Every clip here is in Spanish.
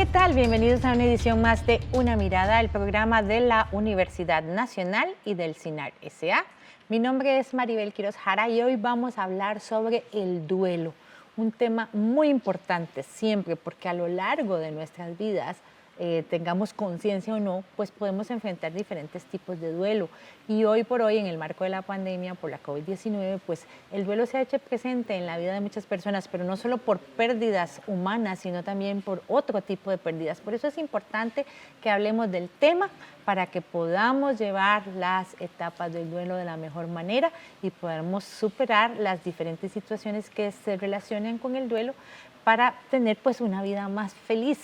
¿qué tal? Bienvenidos a una edición más de Una Mirada, el programa de la Universidad Nacional y del CINAR S.A. Mi nombre es Maribel Quiroz Jara y hoy vamos a hablar sobre el duelo, un tema muy importante siempre porque a lo largo de nuestras vidas, tengamos conciencia o no, pues podemos enfrentar diferentes tipos de duelo. Y hoy por hoy, en el marco de la pandemia por la COVID-19, pues el duelo se ha hecho presente en la vida de muchas personas, pero no solo por pérdidas humanas, sino también por otro tipo de pérdidas. Por eso es importante que hablemos del tema para que podamos llevar las etapas del duelo de la mejor manera y podamos superar las diferentes situaciones que se relacionan con el duelo para tener pues una vida más feliz.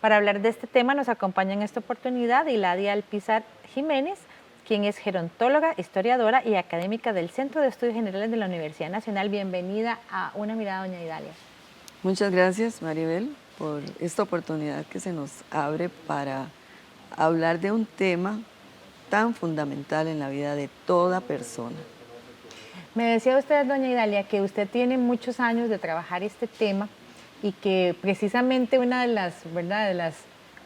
Para hablar de este tema nos acompaña en esta oportunidad Hiladia Alpizar Jiménez, quien es gerontóloga, historiadora y académica del Centro de Estudios Generales de la Universidad Nacional. Bienvenida a Una Mirada, doña Hiladia. Muchas gracias, Maribel, por esta oportunidad que se nos abre para hablar de un tema tan fundamental en la vida de toda persona. Me decía usted, doña Hiladia, que usted tiene muchos años de trabajar este tema y que precisamente una de las, ¿verdad?, de las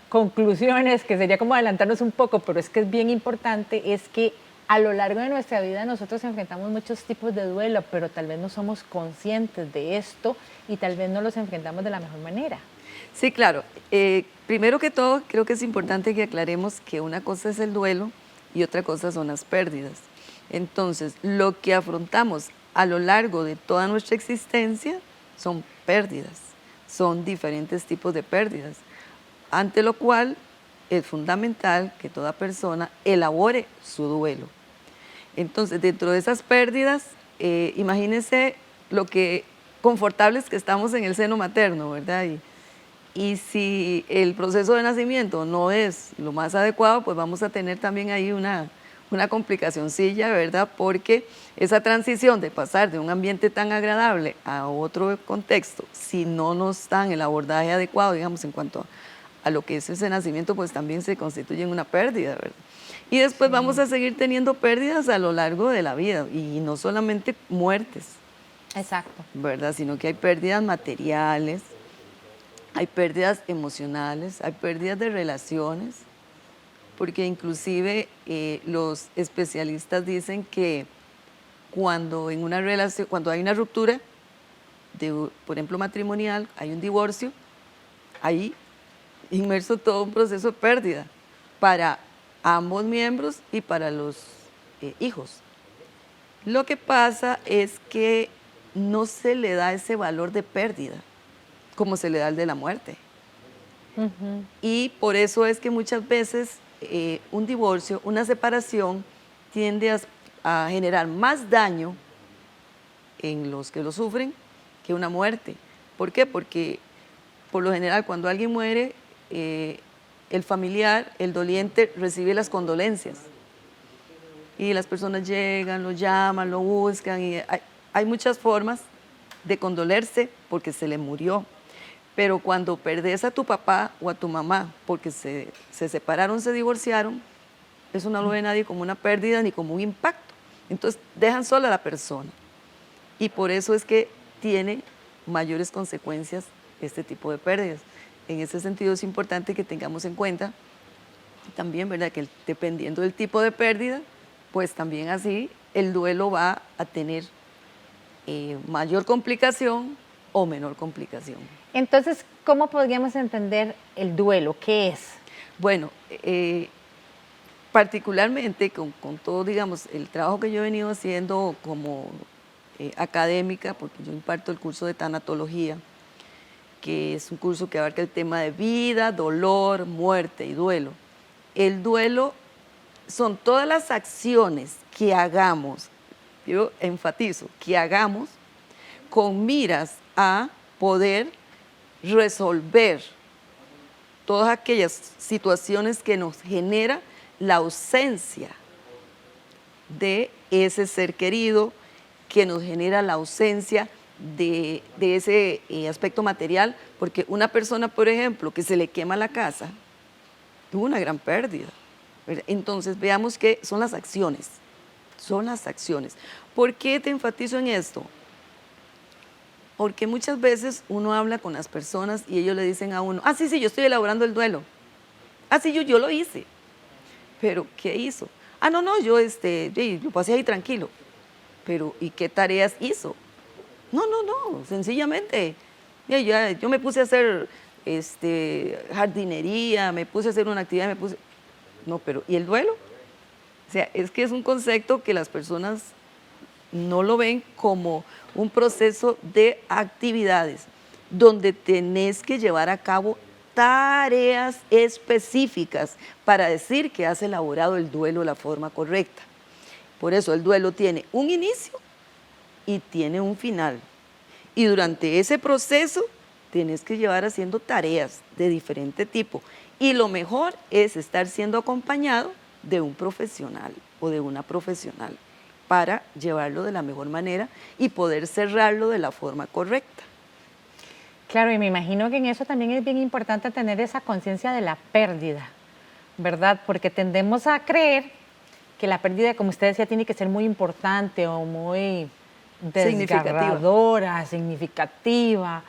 conclusiones, que sería como adelantarnos un poco, pero es que es bien importante, es que a lo largo de nuestra vida nosotros enfrentamos muchos tipos de duelo, pero tal vez no somos conscientes de esto y tal vez no los enfrentamos de la mejor manera. Sí, claro. Primero que todo, creo que es importante que aclaremos que una cosa es el duelo y otra cosa son las pérdidas. Entonces, lo que afrontamos a lo largo de toda nuestra existencia son pérdidas, son diferentes tipos de pérdidas, ante lo cual es fundamental que toda persona elabore su duelo. Entonces, dentro de esas pérdidas, imagínense lo que confortables que estamos en el seno materno, ¿verdad? Y si el proceso de nacimiento no es lo más adecuado, pues vamos a tener también ahí una complicacioncilla, ¿verdad? Porque esa transición de pasar de un ambiente tan agradable a otro contexto, si no nos dan el abordaje adecuado, digamos, en cuanto a lo que es ese nacimiento, pues también se constituye en una pérdida, ¿verdad? Y después vamos a seguir teniendo pérdidas a lo largo de la vida, y no solamente muertes, Exacto. ¿verdad? Sino que hay pérdidas materiales, hay pérdidas emocionales, hay pérdidas de relaciones, porque inclusive los especialistas dicen que cuando en una relación, cuando hay una ruptura, por ejemplo matrimonial, hay un divorcio, hay inmerso todo un proceso de pérdida para ambos miembros y para los hijos. Lo que pasa es que no se le da ese valor de pérdida como se le da el de la muerte. Y por eso es que muchas veces un divorcio, una separación, tiende a generar más daño en los que lo sufren que una muerte. ¿Por qué? Porque por lo general cuando alguien muere, el familiar, el doliente, recibe las condolencias. Y las personas llegan, lo llaman, lo buscan, y hay muchas formas de condolerse porque se le murió. Pero cuando perdés a tu papá o a tu mamá porque se separaron, se divorciaron, eso no lo ve nadie como una pérdida ni como un impacto. Entonces dejan sola a la persona. Y por eso es que tiene mayores consecuencias este tipo de pérdidas. En ese sentido es importante que tengamos en cuenta también, ¿verdad?, que dependiendo del tipo de pérdida, pues también así el duelo va a tener mayor complicación o menor complicación. Entonces, ¿cómo podríamos entender el duelo? ¿Qué es? Bueno, particularmente con todo, digamos, el trabajo que yo he venido haciendo como académica, porque yo imparto el curso de tanatología, que es un curso que abarca el tema de vida, dolor, muerte y duelo. El duelo son todas las acciones que hagamos, yo enfatizo, que hagamos con miras a poder resolver todas aquellas situaciones que nos genera la ausencia de ese ser querido, que nos genera la ausencia de ese aspecto material, porque una persona, por ejemplo, que se le quema la casa, tuvo una gran pérdida, ¿verdad? Entonces veamos que son las acciones, son las acciones. ¿Por qué te enfatizo en esto? Porque muchas veces uno habla con las personas y ellos le dicen a uno, sí, yo estoy elaborando el duelo. Sí, yo lo hice. Pero, ¿qué hizo? No, yo lo pasé ahí tranquilo. Pero, ¿y qué tareas hizo? No, sencillamente. Yo me puse a hacer jardinería, me puse a hacer una actividad, No, pero, ¿y el duelo? O sea, es que es un concepto que las personas no lo ven como un proceso de actividades donde tenés que llevar a cabo tareas específicas para decir que has elaborado el duelo de la forma correcta. Por eso el duelo tiene un inicio y tiene un final. Y durante ese proceso tienes que llevar haciendo tareas de diferente tipo. Y lo mejor es estar siendo acompañado de un profesional o de una profesional para llevarlo de la mejor manera y poder cerrarlo de la forma correcta. Claro, y me imagino que en eso también es bien importante tener esa conciencia de la pérdida, ¿verdad? Porque tendemos a creer que la pérdida, como usted decía, tiene que ser muy importante o muy desgarradora, significativa,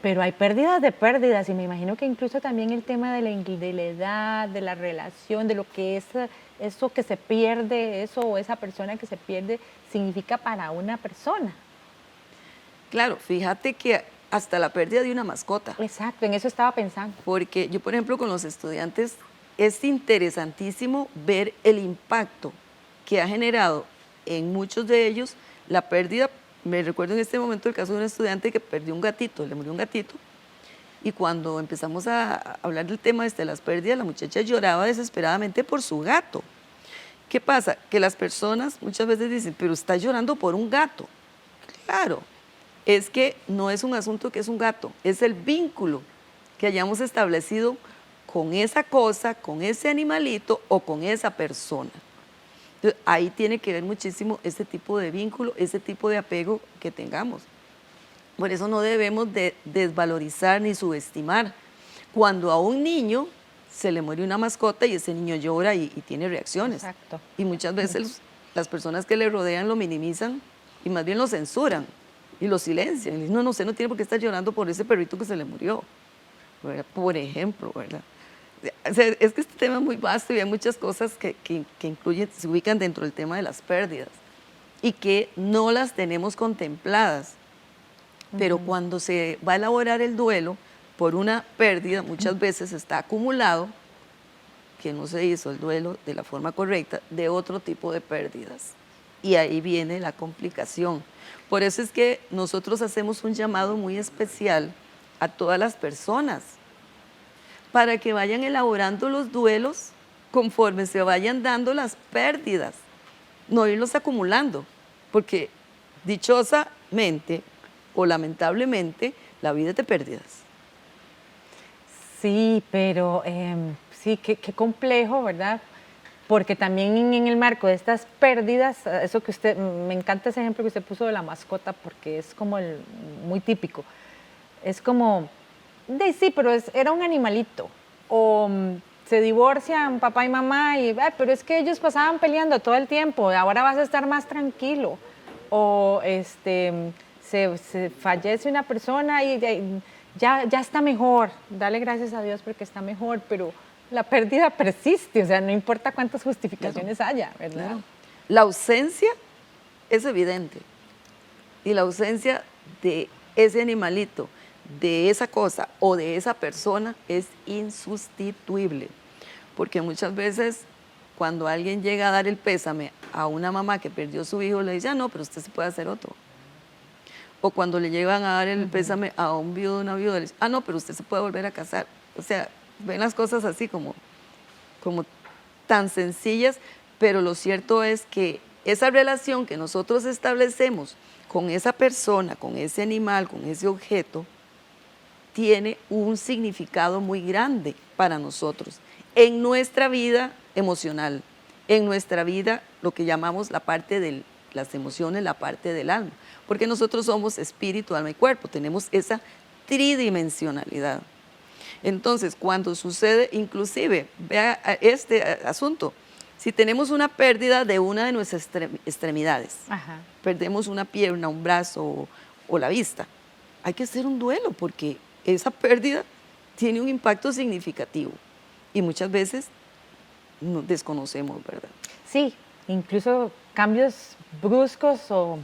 pero hay pérdidas de pérdidas y me imagino que incluso también el tema de la edad, de la relación, de lo que es eso que se pierde, eso o esa persona que se pierde, significa para una persona. Claro, fíjate que hasta la pérdida de una mascota. Exacto, en eso estaba pensando. Porque yo, por ejemplo, con los estudiantes, es interesantísimo ver el impacto que ha generado en muchos de ellos la pérdida. Me recuerdo en este momento el caso de un estudiante que perdió un gatito, le murió un gatito, y cuando empezamos a hablar del tema de las pérdidas, la muchacha lloraba desesperadamente por su gato. ¿Qué pasa? Que las personas muchas veces dicen, pero está llorando por un gato. Claro, es que no es un asunto que es un gato, es el vínculo que hayamos establecido con esa cosa, con ese animalito o con esa persona. Entonces, ahí tiene que ver muchísimo ese tipo de vínculo, ese tipo de apego que tengamos. Por eso no debemos de desvalorizar ni subestimar. Cuando a un niño se le muere una mascota y ese niño llora y tiene reacciones. Exacto. Y muchas veces las personas que le rodean lo minimizan y más bien lo censuran y lo silencian. Y dicen, no, usted no tiene por qué estar llorando por ese perrito que se le murió, ¿verdad? Por ejemplo, ¿verdad? O sea, es que este tema es muy vasto y hay muchas cosas que incluyen, se ubican dentro del tema de las pérdidas y que no las tenemos contempladas. Pero cuando se va a elaborar el duelo por una pérdida, muchas veces está acumulado que no se hizo el duelo de la forma correcta de otro tipo de pérdidas. Y ahí viene la complicación. Por eso es que nosotros hacemos un llamado muy especial a todas las personas para que vayan elaborando los duelos conforme se vayan dando las pérdidas, no irlos acumulando, porque dichosamente o lamentablemente la vida es de pérdidas. Sí, pero sí, qué complejo, ¿verdad? Porque también en el marco de estas pérdidas, eso que usted, me encanta ese ejemplo que usted puso de la mascota, porque es como muy típico. Es como, sí, pero era un animalito. O se divorcian papá y mamá, pero es que ellos pasaban peleando todo el tiempo, ahora vas a estar más tranquilo. O se fallece una persona y ya está mejor, dale gracias a Dios porque está mejor, pero la pérdida persiste, o sea, no importa cuántas justificaciones haya, ¿verdad? Claro. La ausencia es evidente y la ausencia de ese animalito, de esa cosa o de esa persona es insustituible, porque muchas veces cuando alguien llega a dar el pésame a una mamá que perdió a su hijo, le dice, no, pero usted se puede hacer otro. O cuando le llevan a dar el pésame a un viudo o una viuda, le dice, no, pero usted se puede volver a casar. O sea, ven las cosas así como tan sencillas, pero lo cierto es que esa relación que nosotros establecemos con esa persona, con ese animal, con ese objeto, tiene un significado muy grande para nosotros en nuestra vida emocional, en nuestra vida, lo que llamamos la parte de las emociones, la parte del alma, porque nosotros somos espíritu, alma y cuerpo, tenemos esa tridimensionalidad. Entonces, cuando sucede, inclusive, vea este asunto, si tenemos una pérdida de una de nuestras extremidades, perdemos una pierna, un brazo o la vista, hay que hacer un duelo porque esa pérdida tiene un impacto significativo y muchas veces nos desconocemos, ¿verdad? Sí, incluso cambios bruscos o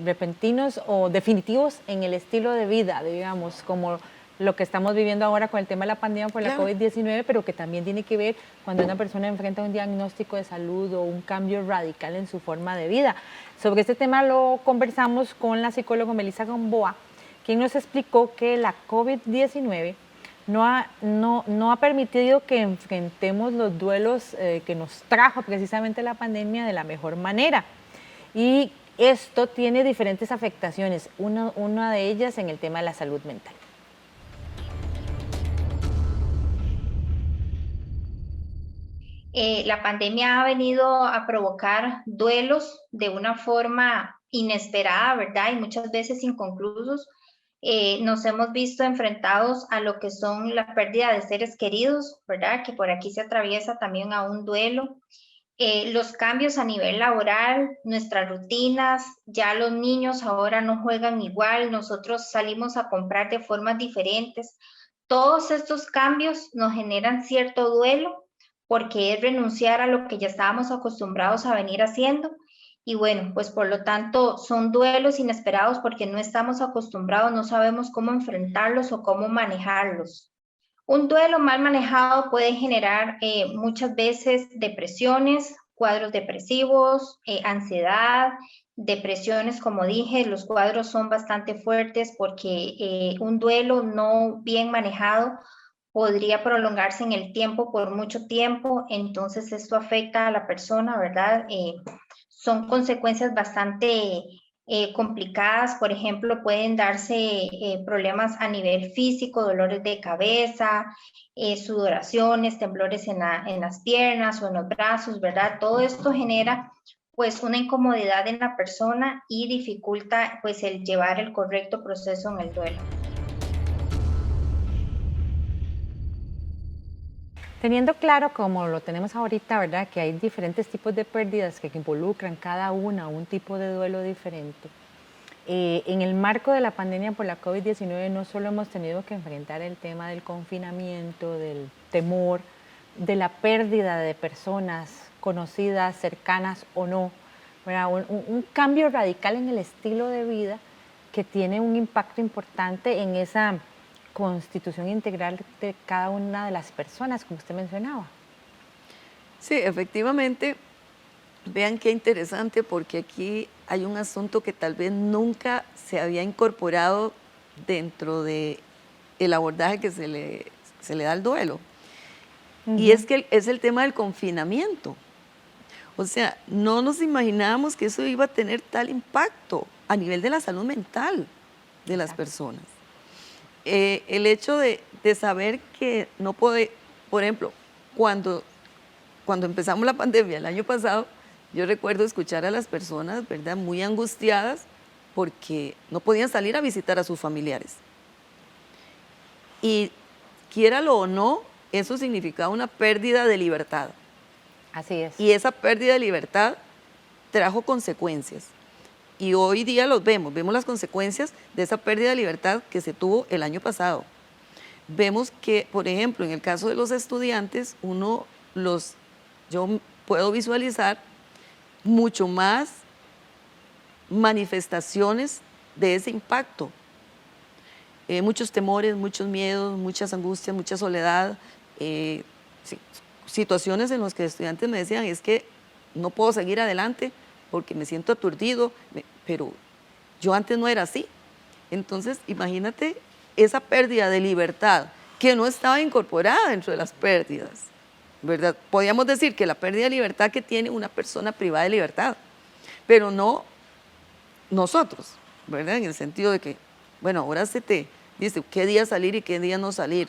repentinos o definitivos en el estilo de vida, digamos, como lo que estamos viviendo ahora con el tema de la pandemia por la Claro. COVID-19, pero que también tiene que ver cuando una persona enfrenta un diagnóstico de salud o un cambio radical en su forma de vida. Sobre este tema lo conversamos con la psicóloga Melissa Gamboa, quien nos explicó que la COVID-19 no ha permitido que enfrentemos los duelos que nos trajo precisamente la pandemia de la mejor manera. Y esto tiene diferentes afectaciones, una de ellas en el tema de la salud mental. La pandemia ha venido a provocar duelos de una forma inesperada, ¿verdad? Y muchas veces inconclusos. Nos hemos visto enfrentados a lo que son la pérdida de seres queridos, ¿verdad? Que por aquí se atraviesa también a un duelo. Los cambios a nivel laboral, nuestras rutinas, ya los niños ahora no juegan igual, nosotros salimos a comprar de formas diferentes. Todos estos cambios nos generan cierto duelo porque es renunciar a lo que ya estábamos acostumbrados a venir haciendo. Y bueno, pues por lo tanto son duelos inesperados porque no estamos acostumbrados, no sabemos cómo enfrentarlos o cómo manejarlos. Un duelo mal manejado puede generar muchas veces depresiones, cuadros depresivos, ansiedad, depresiones, como dije, los cuadros son bastante fuertes porque un duelo no bien manejado podría prolongarse en el tiempo por mucho tiempo, entonces esto afecta a la persona, ¿verdad? Son consecuencias bastante complicadas, por ejemplo, pueden darse problemas a nivel físico, dolores de cabeza, sudoraciones, temblores en las piernas o en los brazos, ¿verdad? Todo esto genera pues una incomodidad en la persona y dificulta pues el llevar el correcto proceso en el duelo. Teniendo claro, como lo tenemos ahorita, ¿verdad? Que hay diferentes tipos de pérdidas que involucran cada una un tipo de duelo diferente. En el marco de la pandemia por la COVID-19 no solo hemos tenido que enfrentar el tema del confinamiento, del temor, de la pérdida de personas conocidas, cercanas o no, ¿verdad? Un cambio radical en el estilo de vida que tiene un impacto importante en esa constitución integral de cada una de las personas, como usted mencionaba. Sí, efectivamente, vean qué interesante porque aquí hay un asunto que tal vez nunca se había incorporado dentro de el abordaje que se le da al duelo. Y es que es el tema del confinamiento. O sea, no nos imaginábamos que eso iba a tener tal impacto a nivel de la salud mental de las personas. El hecho de saber que no puede, por ejemplo, cuando empezamos la pandemia el año pasado, yo recuerdo escuchar a las personas, ¿verdad?, muy angustiadas porque no podían salir a visitar a sus familiares. Y quiéralo o no, eso significaba una pérdida de libertad. Así es. Y esa pérdida de libertad trajo consecuencias. Y hoy día vemos las consecuencias de esa pérdida de libertad que se tuvo el año pasado. Vemos que, por ejemplo, en el caso de los estudiantes, yo puedo visualizar mucho más manifestaciones de ese impacto. Muchos temores, muchos miedos, muchas angustias, mucha soledad, situaciones en las que estudiantes me decían, es que no puedo seguir adelante porque me siento aturdido, pero yo antes no era así. Entonces, imagínate esa pérdida de libertad que no estaba incorporada dentro de las pérdidas, ¿verdad? Podríamos decir que la pérdida de libertad que tiene una persona privada de libertad, pero no nosotros, ¿verdad? En el sentido de que, bueno, ahora se te dice qué día salir y qué día no salir.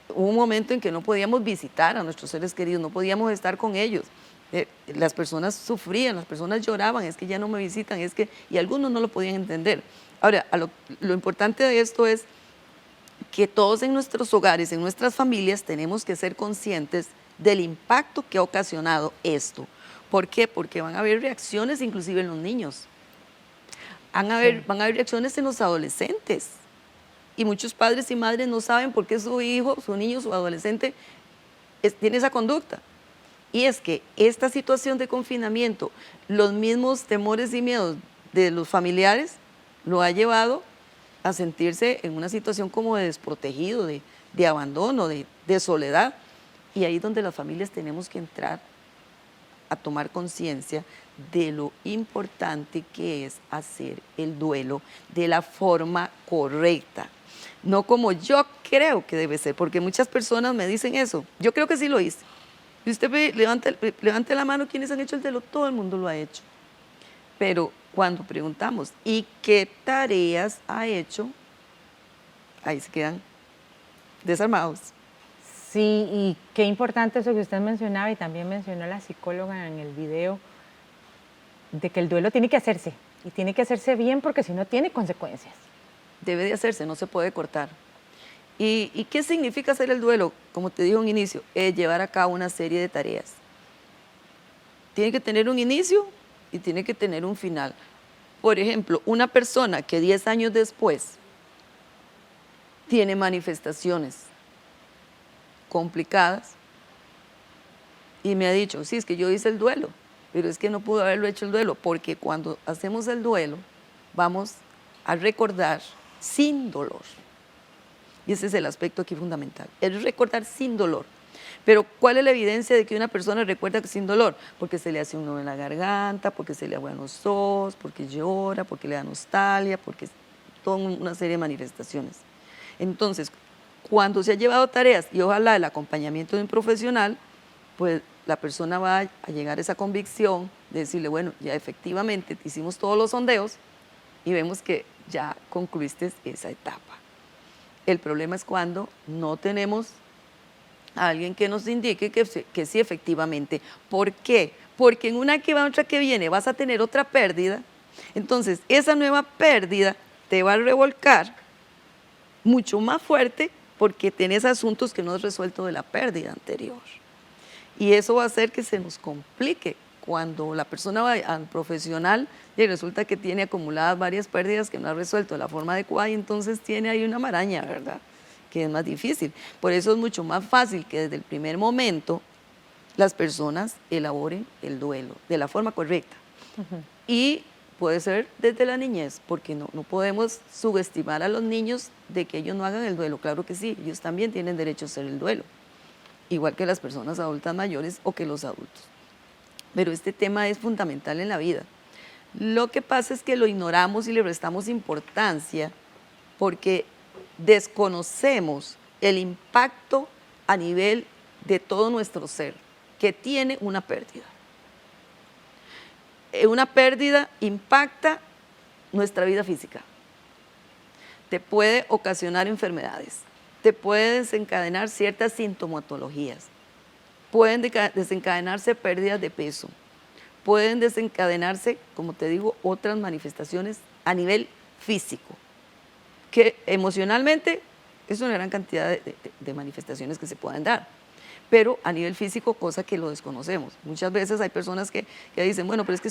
Hubo un momento en que no podíamos visitar a nuestros seres queridos, no podíamos estar con ellos. Las personas sufrían, las personas lloraban, es que ya no me visitan, y algunos no lo podían entender. Ahora, lo importante de esto es que todos en nuestros hogares, en nuestras familias, tenemos que ser conscientes del impacto que ha ocasionado esto. ¿Por qué? Porque van a haber reacciones inclusive en los niños. van a haber reacciones en los adolescentes. Y muchos padres y madres no saben por qué su hijo, su niño, su adolescente tiene esa conducta. Y es que esta situación de confinamiento, los mismos temores y miedos de los familiares, lo ha llevado a sentirse en una situación como de desprotegido, de abandono, de soledad. Y ahí es donde las familias tenemos que entrar a tomar conciencia de lo importante que es hacer el duelo de la forma correcta. No como yo creo que debe ser, porque muchas personas me dicen eso. Yo creo que sí lo hice. Y usted levante la mano, ¿quiénes han hecho el duelo? Todo el mundo lo ha hecho. Pero cuando preguntamos, ¿y qué tareas ha hecho? Ahí se quedan desarmados. Sí, y qué importante eso que usted mencionaba y también mencionó la psicóloga en el video, de que el duelo tiene que hacerse y tiene que hacerse bien porque si no tiene consecuencias. Debe de hacerse, no se puede cortar. ¿Y qué significa hacer el duelo? Como te dije en un inicio, es llevar a cabo una serie de tareas. Tiene que tener un inicio y tiene que tener un final. Por ejemplo, una persona que 10 años después tiene manifestaciones complicadas y me ha dicho, sí, es que yo hice el duelo, pero es que no pude haberlo hecho el duelo, porque cuando hacemos el duelo vamos a recordar sin dolor. Y ese es el aspecto aquí fundamental, es recordar sin dolor. Pero ¿cuál es la evidencia de que una persona recuerda sin dolor? Porque se le hace un nudo en la garganta, porque se le aguan los ojos, porque llora, porque le da nostalgia, porque toda una serie de manifestaciones. Entonces, cuando se ha llevado tareas y ojalá el acompañamiento de un profesional, pues la persona va a llegar a esa convicción de decirle, bueno, ya efectivamente hicimos todos los sondeos y vemos que ya concluiste esa etapa. El problema es cuando no tenemos a alguien que nos indique que sí efectivamente. ¿Por qué? Porque en una que va, otra que viene, vas a tener otra pérdida. Entonces, esa nueva pérdida te va a revolcar mucho más fuerte porque tenés asuntos que no has resuelto de la pérdida anterior. Y eso va a hacer que se nos complique. Cuando la persona va al profesional y resulta que tiene acumuladas varias pérdidas que no ha resuelto de la forma adecuada y entonces tiene ahí una maraña, ¿verdad? Que es más difícil. Por eso es mucho más fácil que desde el primer momento las personas elaboren el duelo de la forma correcta. Y puede ser desde la niñez, porque no podemos subestimar a los niños de que ellos no hagan el duelo. Claro que sí, ellos también tienen derecho a hacer el duelo, igual que las personas adultas mayores o que los adultos. Pero este tema es fundamental en la vida. Lo que pasa es que lo ignoramos y le restamos importancia porque desconocemos el impacto a nivel de todo nuestro ser que tiene una pérdida. Una pérdida impacta nuestra vida física. Te puede ocasionar enfermedades, te puede desencadenar ciertas sintomatologías, pueden desencadenarse pérdidas de peso, pueden desencadenarse, como te digo, otras manifestaciones a nivel físico, que emocionalmente es una gran cantidad de manifestaciones que se pueden dar, pero a nivel físico, cosa que lo desconocemos. Muchas veces hay personas que dicen, bueno, pero es que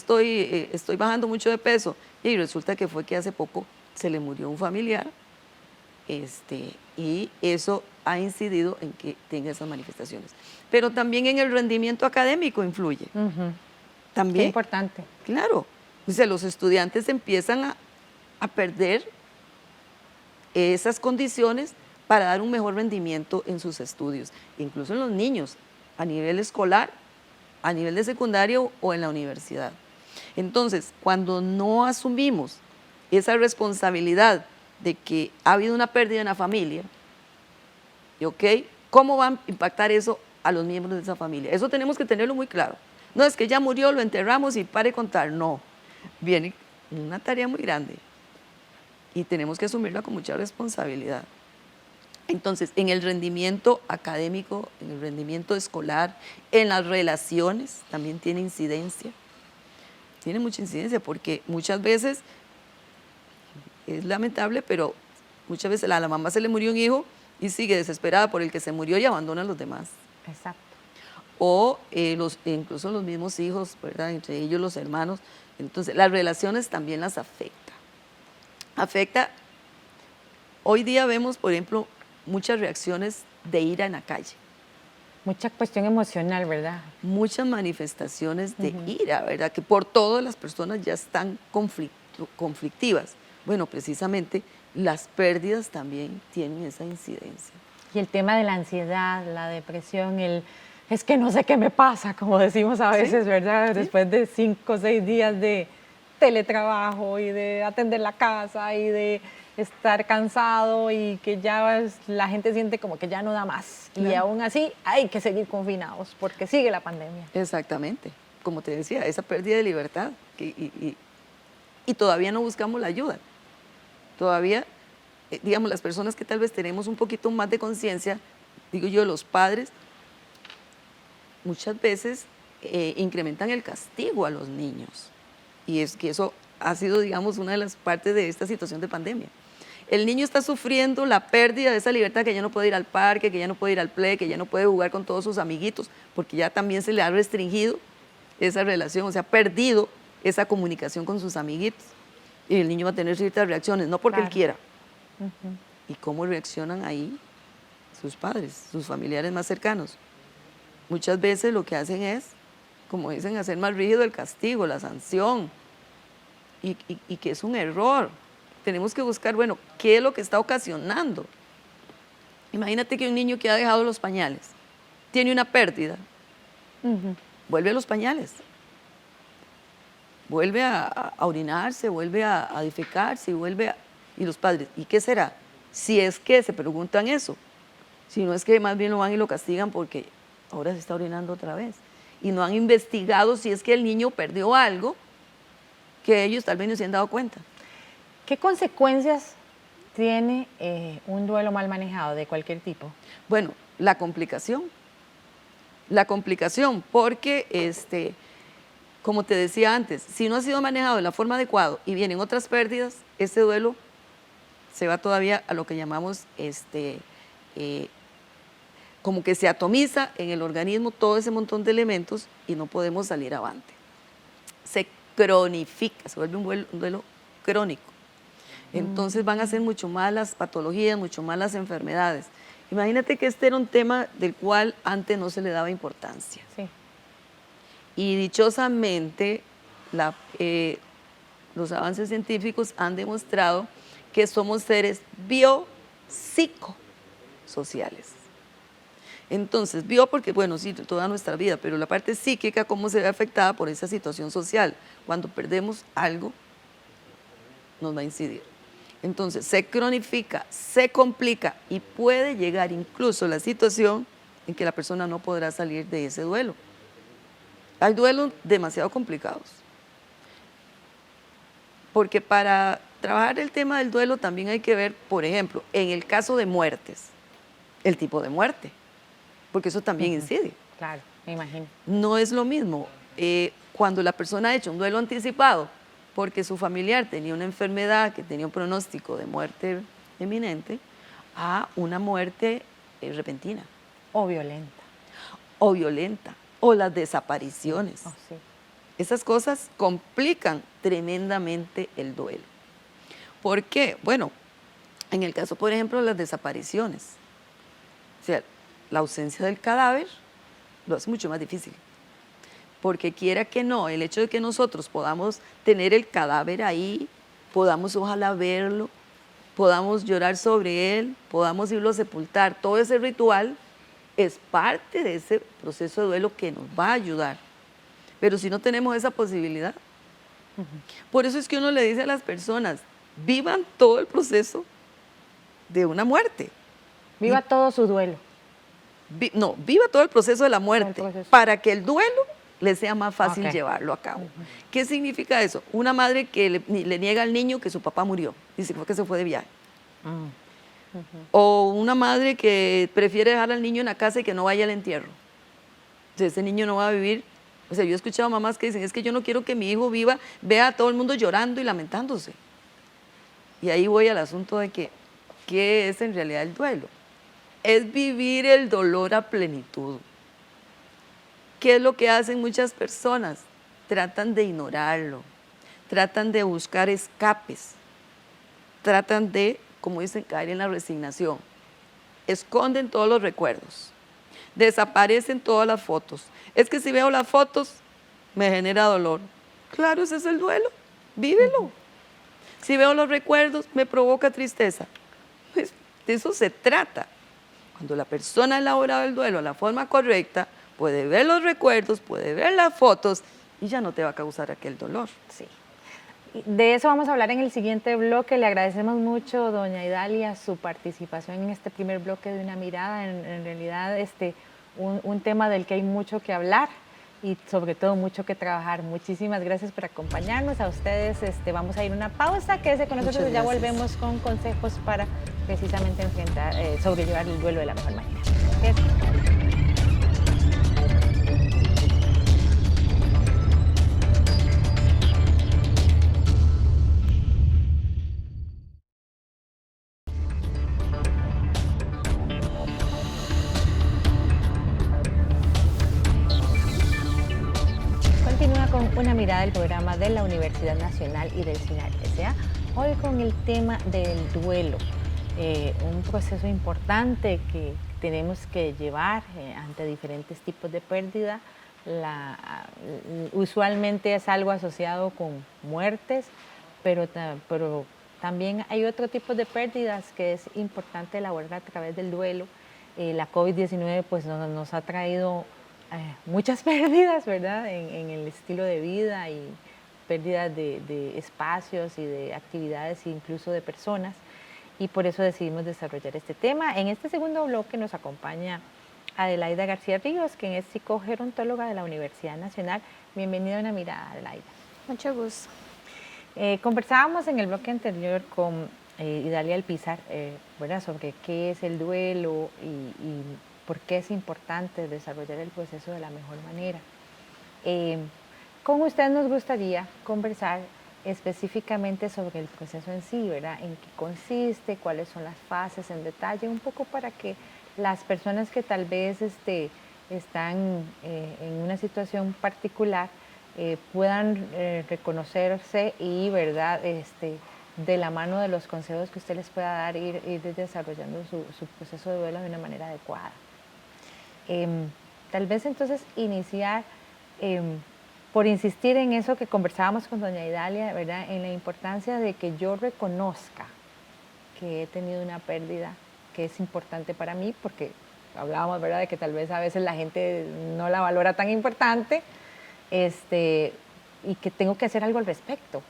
estoy bajando mucho de peso, y resulta que fue que hace poco se le murió un familiar, y eso ha incidido en que tenga esas manifestaciones. Pero también en el rendimiento académico influye. También. Qué importante. Claro. O sea, los estudiantes empiezan a perder esas condiciones para dar un mejor rendimiento en sus estudios, incluso en los niños, a nivel escolar, a nivel de secundario o en la universidad. Entonces, cuando no asumimos esa responsabilidad de que ha habido una pérdida en la familia, ¿ok? ¿Cómo va a impactar eso a los miembros de esa familia? Eso tenemos que tenerlo muy claro. No es que ya murió, lo enterramos y pare de contar, no. Viene una tarea muy grande y tenemos que asumirla con mucha responsabilidad. Entonces, en el rendimiento académico, en el rendimiento escolar, en las relaciones, también tiene incidencia. Tiene mucha incidencia porque muchas veces, es lamentable, pero muchas veces a la mamá se le murió un hijo y sigue desesperada por el que se murió y abandona a los demás. Exacto. O incluso los mismos hijos, ¿verdad? Entre ellos los hermanos. Entonces, las relaciones también las afecta. afecta, hoy día vemos, por ejemplo, muchas reacciones de ira en la calle. Mucha cuestión emocional, ¿verdad? Muchas manifestaciones de ira, ¿verdad? Que por todas las personas ya están conflictivas. Bueno, precisamente las pérdidas también tienen esa incidencia. Y el tema de la ansiedad, la depresión, es que no sé qué me pasa, como decimos a veces, Sí, ¿verdad? sí. Después de 5 o 6 días de teletrabajo y de atender la casa y de estar cansado y que ya la gente siente como que ya no da más. Y Claro. aún así hay que seguir confinados porque sigue la pandemia. Exactamente. Como te decía, esa pérdida de libertad. Y todavía no buscamos la ayuda. Todavía, digamos, las personas que tal vez tenemos un poquito más de conciencia, digo yo, los padres, muchas veces incrementan el castigo a los niños. Y es que eso ha sido, digamos, una de las partes de esta situación de pandemia. El niño está sufriendo la pérdida de esa libertad, que ya no puede ir al parque, que ya no puede ir al play, que ya no puede jugar con todos sus amiguitos, porque ya también se le ha restringido esa relación, o sea, ha perdido esa comunicación con sus amiguitos. Y el niño va a tener ciertas reacciones, no porque él Claro. quiera. ¿Y cómo reaccionan ahí sus padres, sus familiares más cercanos? Muchas veces lo que hacen es, como dicen, hacer más rígido el castigo, la sanción, y que es un error. Tenemos que buscar, bueno, ¿qué es lo que está ocasionando? Imagínate que un niño que ha dejado los pañales tiene una pérdida, vuelve a los pañales, vuelve a orinarse, vuelve a defecarse, y los padres, ¿y qué será? Si es que se preguntan eso, si no es que más bien lo van y lo castigan porque ahora se está orinando otra vez. Y no han investigado si es que el niño perdió algo que ellos tal vez no se han dado cuenta. ¿Qué consecuencias tiene un duelo mal manejado de cualquier tipo? Bueno, la complicación, porque, como te decía antes, si no ha sido manejado de la forma adecuada y vienen otras pérdidas, este duelo se va todavía a lo que llamamos, como que se atomiza en el organismo todo ese montón de elementos y no podemos salir avante. Se cronifica, se vuelve un duelo crónico. Entonces van a ser mucho más las patologías, mucho más las enfermedades. Imagínate que este era un tema del cual antes no se le daba importancia. Sí. Y dichosamente los avances científicos han demostrado que somos seres biopsicosociales. Entonces, porque, bueno, sí, toda nuestra vida, pero la parte psíquica, cómo se ve afectada por esa situación social. Cuando perdemos algo, nos va a incidir. Entonces, se cronifica, se complica y puede llegar incluso la situación en que la persona no podrá salir de ese duelo. Hay duelos demasiado complicados. Porque para trabajar el tema del duelo también hay que ver, por ejemplo, en el caso de muertes, el tipo de muerte, porque eso también incide. Claro, me imagino. No es lo mismo cuando la persona ha hecho un duelo anticipado porque su familiar tenía una enfermedad que tenía un pronóstico de muerte eminente, a una muerte repentina O violenta. o violenta, o las desapariciones. Oh, sí. Esas cosas complican tremendamente el duelo. ¿Por qué? Bueno, en el caso, por ejemplo, de las desapariciones, o sea, la ausencia del cadáver lo hace mucho más difícil. Porque quiera que no, el hecho de que nosotros podamos tener el cadáver ahí, podamos ojalá verlo, podamos llorar sobre él, podamos irlo a sepultar, todo ese ritual es parte de ese proceso de duelo que nos va a ayudar. Pero si no tenemos esa posibilidad, por eso es que uno le dice a las personas, vivan todo el proceso de una muerte. Viva todo su duelo. Viva todo el proceso de la muerte proceso. para que el duelo le sea más fácil Ok. llevarlo a cabo. ¿Qué significa eso? Una madre que le niega al niño que su papá murió, dice que se fue de viaje. O una madre que prefiere dejar al niño en la casa y que no vaya al entierro. Entonces ese niño no va a vivir. O sea, yo he escuchado mamás que dicen, es que yo no quiero que mi hijo vea a todo el mundo llorando y lamentándose. Y ahí voy al asunto de que, ¿qué es en realidad el duelo? Es vivir el dolor a plenitud. ¿Qué es lo que hacen muchas personas? Tratan de ignorarlo, tratan de buscar escapes. tratan de, como dicen, caer en la resignación. Esconden todos los recuerdos, desaparecen todas las fotos. Es que si veo las fotos, me genera dolor. Claro, ese es el duelo, vívelo. Si veo los recuerdos, me provoca tristeza. Pues, de eso se trata. Cuando la persona ha elaborado el duelo de la forma correcta, puede ver los recuerdos, puede ver las fotos y ya no te va a causar aquel dolor. Sí. De eso vamos a hablar en el siguiente bloque. Le agradecemos mucho, doña Idalia, su participación en este primer bloque de Una Mirada. En realidad, un tema del que hay mucho que hablar y sobre todo mucho que trabajar. Muchísimas gracias por acompañarnos. A ustedes vamos a ir a una pausa. Quédese con nosotros y ya volvemos con consejos para precisamente sobrellevar el duelo de la mejor manera. Quédese. Continúa con Una Mirada, el programa de la Universidad Nacional y del SINAR S.A. Hoy con el tema del duelo, un proceso importante que tenemos que llevar ante diferentes tipos de pérdida. Usualmente es algo asociado con muertes, pero también hay otro tipo de pérdidas que es importante elaborar a través del duelo. La COVID-19 pues nos ha traído muchas pérdidas, ¿verdad? En el estilo de vida y pérdidas de espacios y de actividades, incluso de personas, y por eso decidimos desarrollar este tema. En este segundo bloque nos acompaña Adelaida García Ríos, quien es psicogerontóloga de la Universidad Nacional. Bienvenida a Una Mirada, Adelaida. Mucho gusto. Conversábamos en el bloque anterior con Idalia Alpizar, ¿verdad? Sobre qué es el duelo y por qué es importante desarrollar el proceso de la mejor manera. Con usted nos gustaría conversar específicamente sobre el proceso en sí, ¿verdad? En qué consiste, cuáles son las fases en detalle, un poco para que las personas que tal vez están en una situación particular puedan reconocerse y, ¿verdad?, de la mano de los consejos que usted les pueda dar, ir desarrollando su proceso de duelo de una manera adecuada. Tal vez entonces iniciar por insistir en eso que conversábamos con doña Idalia, ¿verdad?, en la importancia de que yo reconozca que he tenido una pérdida que es importante para mí, porque hablábamos, ¿verdad?, de que tal vez a veces la gente no la valora tan importante, y que tengo que hacer algo al respecto.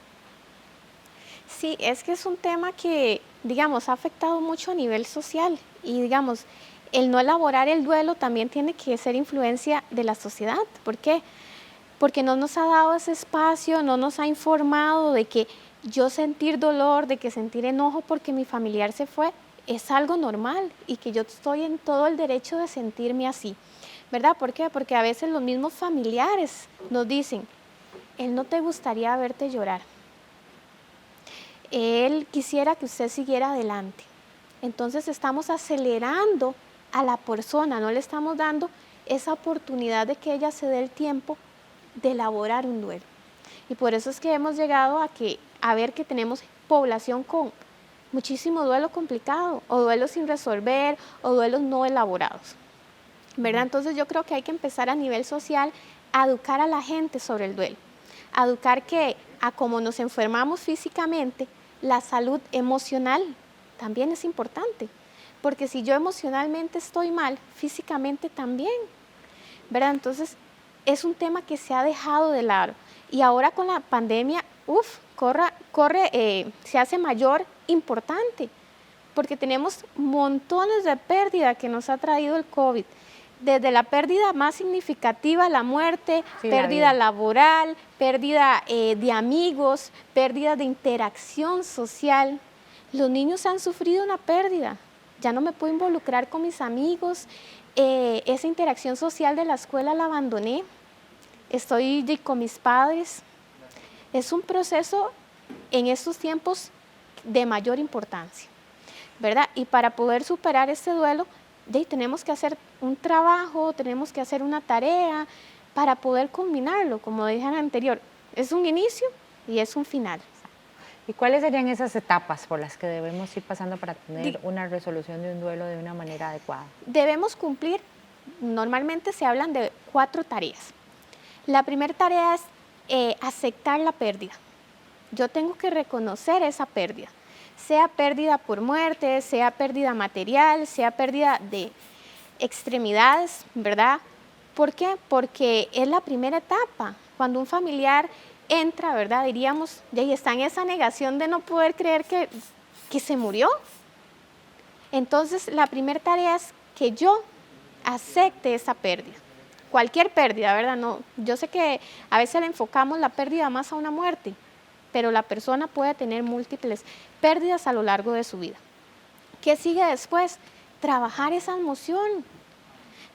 Sí, es que es un tema que, digamos, ha afectado mucho a nivel social y, digamos, el no elaborar el duelo también tiene que ser influencia de la sociedad. ¿Por qué? Porque no nos ha dado ese espacio, no nos ha informado de que yo sentir dolor, de que sentir enojo porque mi familiar se fue, es algo normal y que yo estoy en todo el derecho de sentirme así, ¿verdad? ¿Por qué? Porque a veces los mismos familiares nos dicen, él no te gustaría verte llorar, él quisiera que usted siguiera adelante. Entonces estamos acelerando a la persona, no le estamos dando esa oportunidad de que ella se dé el tiempo de elaborar un duelo. Y por eso es que hemos llegado a ver que tenemos población con muchísimo duelo complicado, o duelos sin resolver, o duelos no elaborados, ¿verdad? Entonces yo creo que hay que empezar a nivel social a educar a la gente sobre el duelo, a educar que a como nos enfermamos físicamente, la salud emocional también es importante, porque si yo emocionalmente estoy mal, físicamente también, ¿verdad? Entonces es un tema que se ha dejado de lado y ahora con la pandemia, se hace mayor importante, porque tenemos montones de pérdida que nos ha traído el COVID, desde la pérdida más significativa, la muerte, sí, pérdida laboral, pérdida de amigos, pérdida de interacción social. Los niños han sufrido una pérdida, ya no me puedo involucrar con mis amigos, esa interacción social de la escuela la abandoné, estoy con mis padres. Es un proceso en estos tiempos de mayor importancia, ¿verdad? Y para poder superar este duelo, tenemos que hacer un trabajo, tenemos que hacer una tarea para poder combinarlo, como dije anterior, es un inicio y es un final. ¿Y cuáles serían esas etapas por las que debemos ir pasando para tener una resolución de un duelo de una manera adecuada? Debemos cumplir, normalmente se hablan de 4 tareas. La primera tarea es aceptar la pérdida. Yo tengo que reconocer esa pérdida, sea pérdida por muerte, sea pérdida material, sea pérdida de extremidades, ¿verdad? ¿Por qué? Porque es la primera etapa. Cuando un familiar entra, ¿verdad? Diríamos, y está en esa negación de no poder creer que se murió. Entonces, la primera tarea es que yo acepte esa pérdida. Cualquier pérdida, ¿verdad? No, yo sé que a veces le enfocamos la pérdida más a una muerte, pero la persona puede tener múltiples pérdidas a lo largo de su vida. ¿Qué sigue después? Trabajar esa emoción,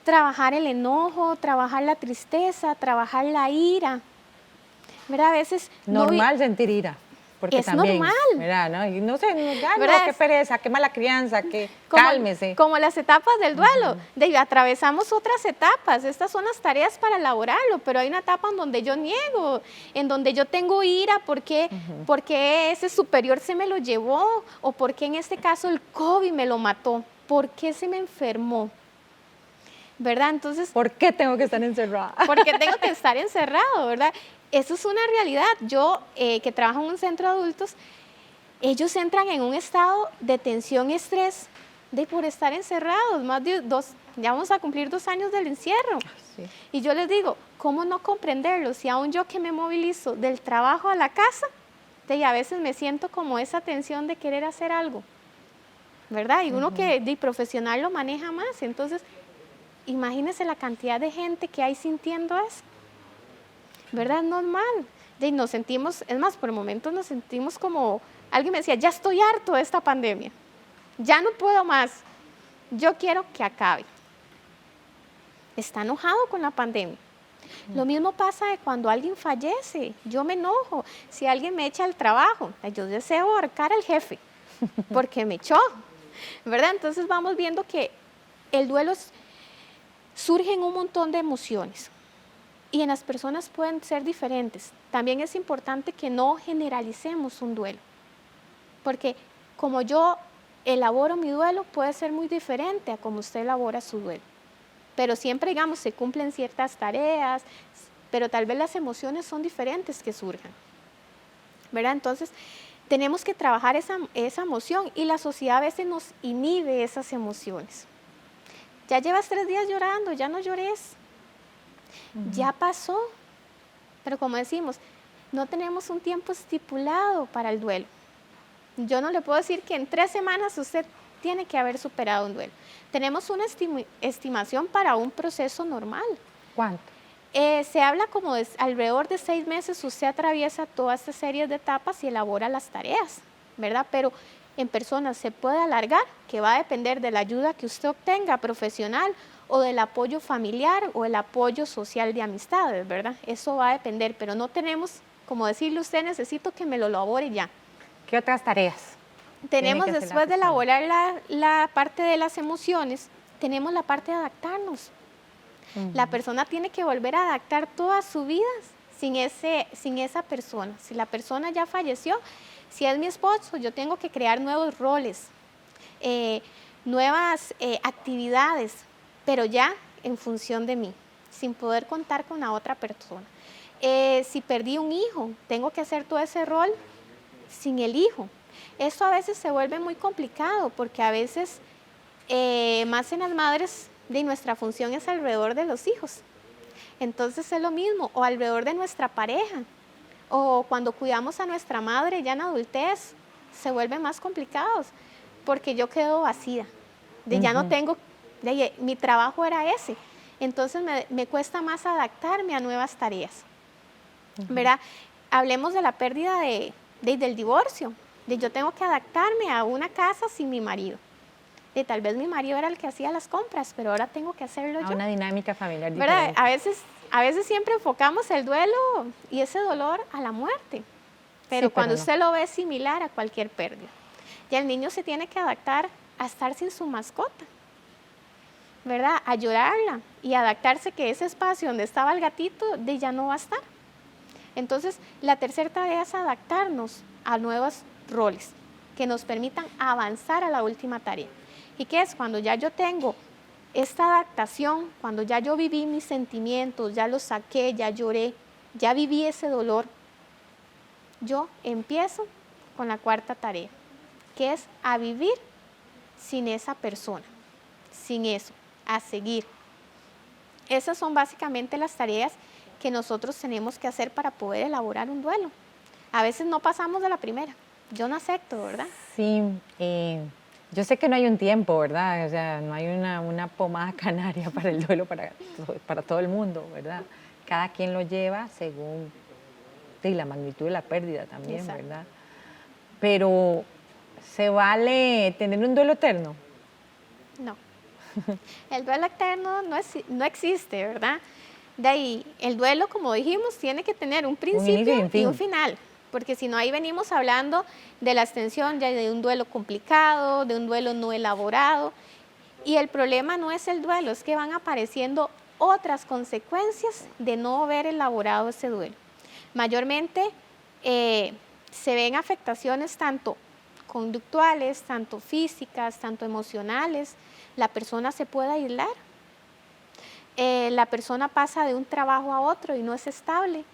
trabajar el enojo, trabajar la tristeza, trabajar la ira. ¿Verdad? A veces normal sentir ira. Porque es también, normal. ¿verdad? ¿No? Y no sé, no, qué pereza, qué mala crianza, cálmese. Como las etapas del duelo. Atravesamos otras etapas. Estas son las tareas para elaborarlo, pero hay una etapa en donde yo niego, en donde yo tengo ira porque ese superior se me lo llevó, o porque en este caso el COVID me lo mató, por qué se me enfermó. ¿Verdad? Entonces, ¿por qué tengo que estar encerrada? Porque tengo que estar encerrado, ¿verdad? Eso es una realidad. Yo, que trabajo en un centro de adultos, ellos entran en un estado de tensión y estrés por estar encerrados. Ya vamos a cumplir 2 años del encierro. Sí. Y yo les digo, ¿cómo no comprenderlo? Si aún yo que me movilizo del trabajo a la casa, a veces me siento como esa tensión de querer hacer algo, ¿verdad? Y uno que de profesional lo maneja más. Entonces, imagínense la cantidad de gente que hay sintiendo eso. ¿Verdad? Es normal. Y nos sentimos, es más, por momentos nos sentimos como, alguien me decía, ya estoy harto de esta pandemia, ya no puedo más, yo quiero que acabe. Está enojado con la pandemia. Lo mismo pasa de cuando alguien fallece, yo me enojo. Si alguien me echa al trabajo, yo deseo ahorcar al jefe, porque me echó, ¿verdad? Entonces vamos viendo que el duelo surge en un montón de emociones. Y en las personas pueden ser diferentes. También es importante que no generalicemos un duelo, porque como yo elaboro mi duelo puede ser muy diferente a como usted elabora su duelo. Pero siempre, digamos, se cumplen ciertas tareas, pero tal vez las emociones son diferentes que surjan, ¿verdad? Entonces, tenemos que trabajar esa emoción, y la sociedad a veces nos inhibe esas emociones. Ya llevas 3 días llorando, ya no llores. Ya pasó, pero como decimos, no tenemos un tiempo estipulado para el duelo. Yo no le puedo decir que en 3 semanas usted tiene que haber superado un duelo. Tenemos una estimación para un proceso normal. ¿Cuánto? Se habla como de alrededor de 6 meses usted atraviesa toda esta serie de etapas y elabora las tareas, ¿verdad? Pero en personas se puede alargar, que va a depender de la ayuda que usted obtenga profesional, o del apoyo familiar o el apoyo social de amistades, ¿verdad? Eso va a depender, pero no tenemos, como decirle usted, necesito que me lo elabore ya. ¿Qué otras tareas? Tenemos, después de elaborar la parte de las emociones, tenemos la parte de adaptarnos. La persona tiene que volver a adaptar toda su vida sin esa persona. Si la persona ya falleció, si es mi esposo, yo tengo que crear nuevos roles, nuevas actividades, pero ya en función de mí, sin poder contar con la otra persona. Si perdí un hijo, tengo que hacer todo ese rol sin el hijo. Esto a veces se vuelve muy complicado, porque a veces, más en las madres, nuestra función es alrededor de los hijos. Entonces es lo mismo, o alrededor de nuestra pareja, o cuando cuidamos a nuestra madre ya en adultez, se vuelven más complicados, porque yo quedo vacía, ya no tengo. Mi trabajo era ese, entonces me cuesta más adaptarme a nuevas tareas, ¿verdad? Hablemos de la pérdida del divorcio, yo tengo que adaptarme a una casa sin mi marido, tal vez mi marido era el que hacía las compras, pero ahora tengo que hacerlo yo. Una dinámica familiar ¿verdad? diferente. A veces siempre enfocamos el duelo y ese dolor a la muerte, pero cuando usted lo ve es similar a cualquier pérdida. Ya el niño se tiene que adaptar a estar sin su mascota, ¿verdad? A llorarla y adaptarse que ese espacio donde estaba el gatito ya no va a estar. Entonces, la tercera tarea es adaptarnos a nuevos roles que nos permitan avanzar a la última tarea. ¿Y qué es? Cuando ya yo tengo esta adaptación, cuando ya yo viví mis sentimientos, ya los saqué, ya lloré, ya viví ese dolor, yo empiezo con la cuarta tarea, que es a vivir sin esa persona, sin eso, a seguir. Esas son básicamente las tareas que nosotros tenemos que hacer para poder elaborar un duelo. A veces no pasamos de la primera. Yo no acepto, ¿verdad? Sí, yo sé que no hay un tiempo, ¿verdad? O sea, no hay una pomada canaria para el duelo para todo el mundo, ¿verdad? Cada quien lo lleva según la magnitud de la pérdida también, exacto, ¿verdad? Pero, ¿se vale tener un duelo eterno? No. El duelo eterno no existe, ¿verdad? De ahí, el duelo, como dijimos, tiene que tener un principio y un final. Porque si no, ahí venimos hablando de la extensión ya de un duelo complicado, de un duelo no elaborado. Y el problema no es el duelo, es que van apareciendo otras consecuencias de no haber elaborado ese duelo. Mayormente se ven afectaciones tanto conductuales, tanto físicas, tanto emocionales. La persona se puede aislar. La persona pasa de un trabajo a otro y no es estable,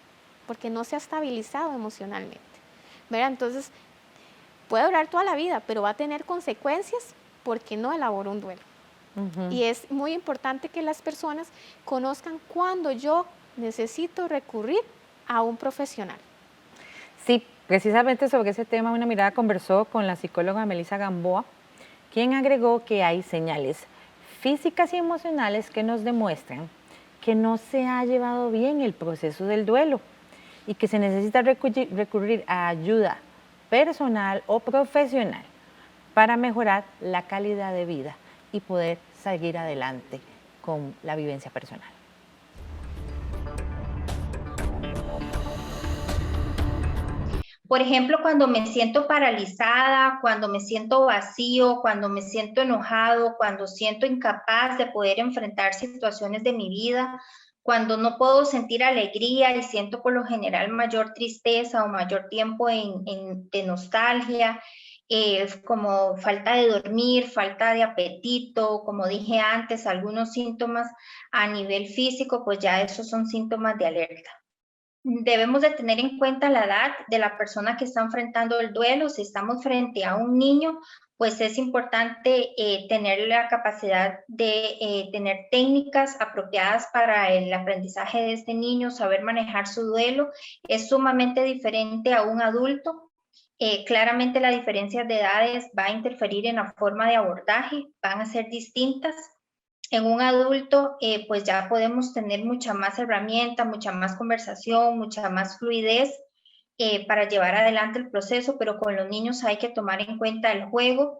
porque no se ha estabilizado emocionalmente, ¿verdad? Entonces, puede durar toda la vida, pero va a tener consecuencias porque no elaboró un duelo. Y es muy importante que las personas conozcan cuándo yo necesito recurrir a un profesional. Sí, precisamente sobre ese tema Una Mirada conversó con la psicóloga Melissa Gamboa, quien agregó que hay señales físicas y emocionales que nos demuestran que no se ha llevado bien el proceso del duelo y que se necesita recurrir a ayuda personal o profesional para mejorar la calidad de vida y poder seguir adelante con la vivencia personal. Por ejemplo, cuando me siento paralizada, cuando me siento vacío, cuando me siento enojado, cuando siento incapaz de poder enfrentar situaciones de mi vida, cuando no puedo sentir alegría y siento por lo general mayor tristeza o mayor tiempo de nostalgia, como falta de dormir, falta de apetito, como dije antes, algunos síntomas a nivel físico, pues ya esos son síntomas de alerta. Debemos de tener en cuenta la edad de la persona que está enfrentando el duelo. Si estamos frente a un niño, pues es importante tener la capacidad de tener técnicas apropiadas para el aprendizaje de este niño, saber manejar su duelo. Es sumamente diferente a un adulto. Claramente la diferencia de edades va a interferir en la forma de abordaje, van a ser distintas. En un adulto, pues ya podemos tener mucha más herramienta, mucha más conversación, mucha más fluidez para llevar adelante el proceso, pero con los niños hay que tomar en cuenta el juego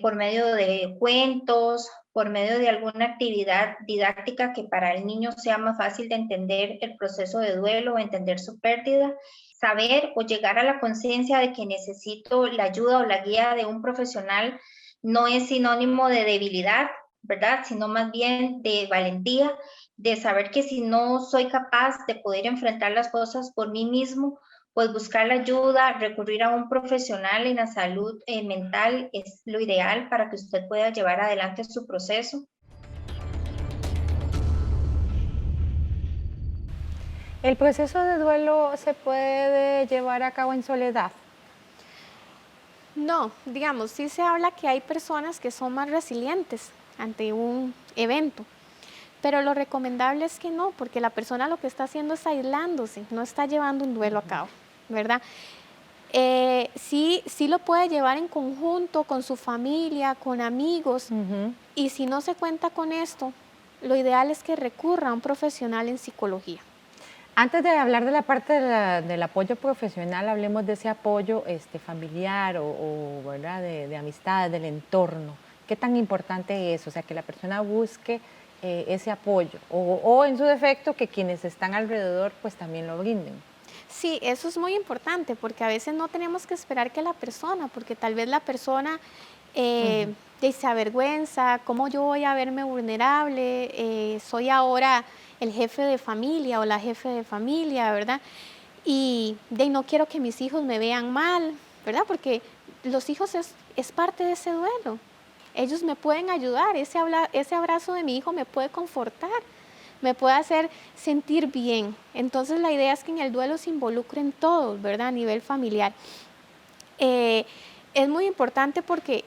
por medio de cuentos, por medio de alguna actividad didáctica que para el niño sea más fácil de entender el proceso de duelo, entender su pérdida, saber o llegar a la conciencia de que necesito la ayuda o la guía de un profesional no es sinónimo de debilidad, ¿verdad? Sino más bien de valentía, de saber que si no soy capaz de poder enfrentar las cosas por mí mismo, pues buscar la ayuda, recurrir a un profesional en la salud mental es lo ideal para que usted pueda llevar adelante su proceso. ¿El proceso de duelo se puede llevar a cabo en soledad? No, digamos, sí se habla que hay personas que son más resilientes ante un evento, pero lo recomendable es que no, porque la persona lo que está haciendo es aislándose, no está llevando un duelo a cabo, ¿verdad? Sí lo puede llevar en conjunto con su familia, con amigos, y si no se cuenta con esto, lo ideal es que recurra a un profesional en psicología. Antes de hablar de la parte del apoyo profesional, hablemos de ese apoyo familiar o ¿verdad? De amistades, del entorno. ¿Qué tan importante es? O sea, que la persona busque ese apoyo o en su defecto que quienes están alrededor pues también lo brinden. Sí, eso es muy importante porque a veces no tenemos que esperar que la persona, porque tal vez la persona se avergüenza, ¿cómo yo voy a verme vulnerable? Soy ahora el jefe de familia o la jefe de familia, ¿verdad? y no quiero que mis hijos me vean mal, ¿verdad? Porque los hijos es parte de ese duelo. Ellos me pueden ayudar, ese abrazo de mi hijo me puede confortar, me puede hacer sentir bien. Entonces la idea es que en el duelo se involucren todos, ¿verdad? A nivel familiar. Es muy importante porque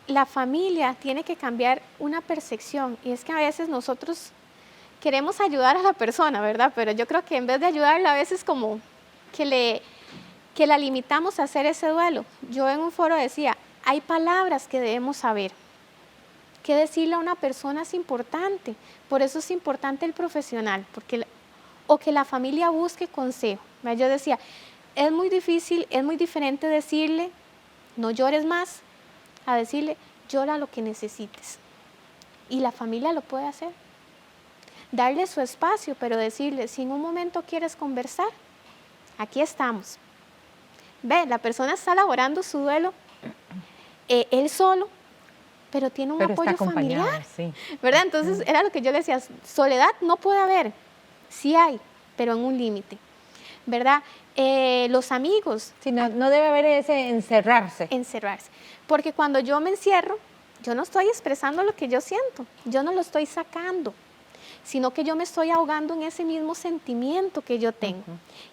la familia tiene que cambiar una percepción, y es que a veces nosotros queremos ayudar a la persona, ¿verdad? Pero yo creo que en vez de ayudarla, a veces como que la limitamos a hacer ese duelo. Yo en un foro decía, hay palabras que debemos saber. ¿Qué decirle a una persona es importante? Por eso es importante el profesional, o que la familia busque consejo. Yo decía, es muy difícil, es muy diferente decirle, no llores más, a decirle, llora lo que necesites. Y la familia lo puede hacer. Darle su espacio, pero decirle, si en un momento quieres conversar, aquí estamos. Ve, la persona está elaborando su duelo, él solo, pero tiene un apoyo familiar, sí. ¿verdad? Entonces era lo que yo le decía, soledad no puede haber, sí hay, pero en un límite, ¿verdad? Los amigos. Sí, no debe haber ese encerrarse. Encerrarse, porque cuando yo me encierro, yo no estoy expresando lo que yo siento, yo no lo estoy sacando, sino que yo me estoy ahogando en ese mismo sentimiento que yo tengo.